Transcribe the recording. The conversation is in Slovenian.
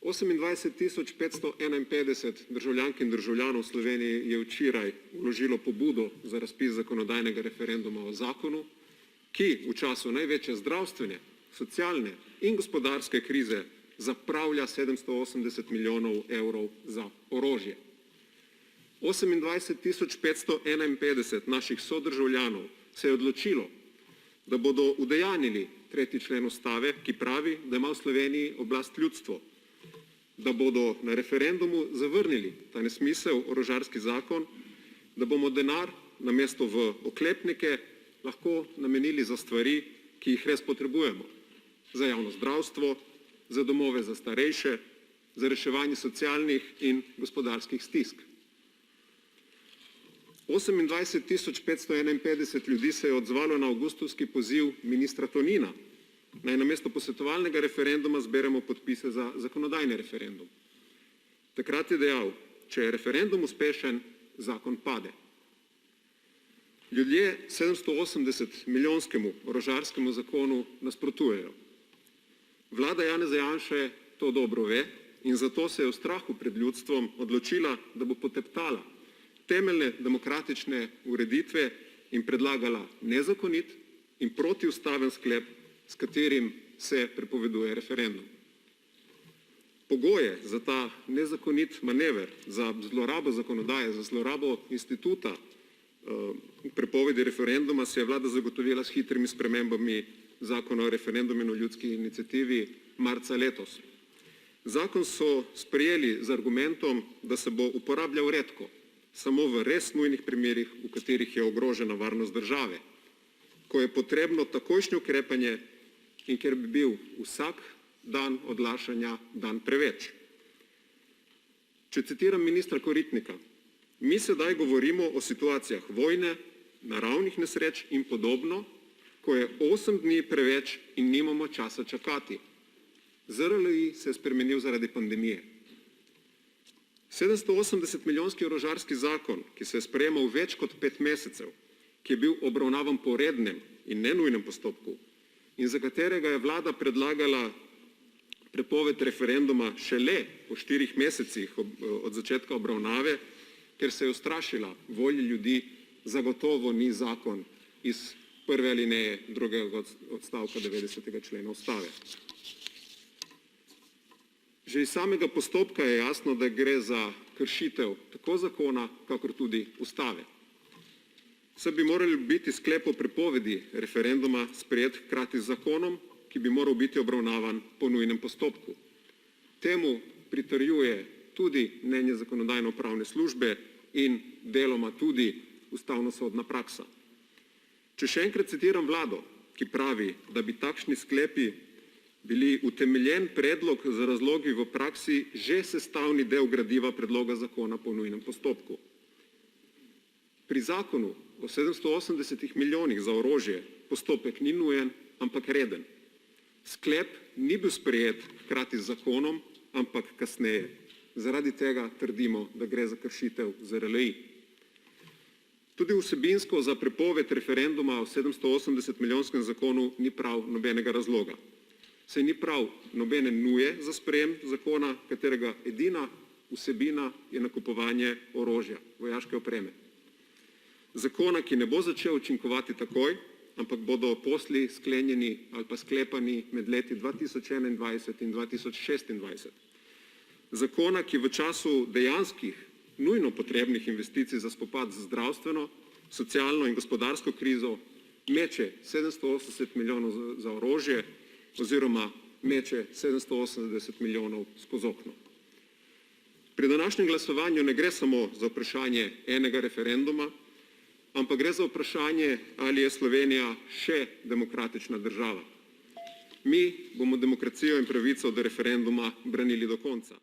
28.551 državljank in državljanov v Sloveniji je včeraj vložilo pobudo za razpis zakonodajnega referenduma o zakonu, ki v času največje zdravstvene, socialne in gospodarske krize zapravlja 780 milijonov evrov za orožje. 28.551 naših sodržavljanov se je odločilo, da bodo udejanjili 3. člen Ustave, ki pravi, da ima v Sloveniji oblast ljudstvo, da bodo na referendumu zavrnili ta nesmisel orožarski zakon, da bomo denar namesto v oklepnike lahko namenili za stvari, ki jih res potrebujemo, za javno zdravstvo, za domove za starejše, za reševanje socialnih in gospodarskih stisk. 28.551 ljudi se je odzvalo na avgustovski poziv ministra Tonina, naj namesto posvetovalnega referenduma zberemo podpise za zakonodajni referendum. Takrat je dejal, če je referendum uspešen, zakon pade. Ljudje 780 milijonskemu orožarskemu zakonu nasprotujejo. Vlada Janeza Janše to dobro ve in zato se je v strahu pred ljudstvom odločila, da bo poteptala temeljne demokratične ureditve in predlagala nezakonit in protiustaven sklep, s katerim se prepoveduje referendum. Pogoje za ta nezakonit manever, za zlorabo zakonodaje, za zlorabo instituta prepovedi referenduma se je vlada zagotovila s hitrimi spremembami zakona o referendumu in o ljudski iniciativi marca letos. Zakon so sprejeli z argumentom, da se bo uporabljal redko, samo v res nujnih primerih, v katerih je ogrožena varnost države, ko je potrebno takojšnje ukrepanje in ker bi bil vsak dan odlašanja dan preveč. Če citiram ministra Koritnika, mi sedaj govorimo o situacijah vojne, naravnih nesreč in podobno, ko je 8 dni preveč in nimamo časa čakati. ZRLI se je spremenil zaradi pandemije. 780 milijonski orožarski zakon, ki se je sprejemal več kot 5 mesecev, ki je bil obravnavan po rednem in nenujnem postopku in za katerega je vlada predlagala prepoved referenduma šele po 4 mesecih od začetka obravnave, ker se je ustrašila volje ljudi, zagotovo ni zakon iz prve alineje drugega odstavka 90. člena Ustave. Že iz samega postopka je jasno, da gre za kršitev tako zakona, kakor tudi Ustave. Saj bi morali biti sklep o prepovedi referenduma sprejet hkrati z zakonom, ki bi moral biti obravnavan po nujnem postopku. Temu pritrjuje tudi mnenje Zakonodajno-pravne službe in deloma tudi ustavnosodna praksa. Če še enkrat citiram vlado, ki pravi, da bi takšni sklepi bili utemeljen predlog z razlogi v praksi že sestavni del gradiva predloga zakona po nujnem postopku. Pri zakonu o 780 milijonih za orožje postopek ni nujen, ampak reden. Sklep ni bil sprejet hkrati z zakonom, ampak kasneje. Zaradi tega trdimo, da gre za kršitev ZRLI. Tudi vsebinsko za prepoved referenduma o 780 milijonskem zakonu ni prav nobenega razloga. Saj ni prav nobene nuje za sprejem zakona, katerega edina vsebina je nakupovanje orožja, vojaške opreme. Zakona, ki ne bo začel učinkovati takoj, ampak bodo posli sklenjeni ali pa sklepani med leti 2021 in 2026. Zakona, ki v času dejanskih, nujno potrebnih investicij za spopad z zdravstveno, socialno in gospodarsko krizo meče 780 milijonov za orožje oziroma meče 780 milijonov skozi okno. Pri današnjem glasovanju ne gre samo za vprašanje enega referenduma, ampak gre za vprašanje, ali je Slovenija še demokratična država. Mi bomo demokracijo in pravico do referenduma branili do konca.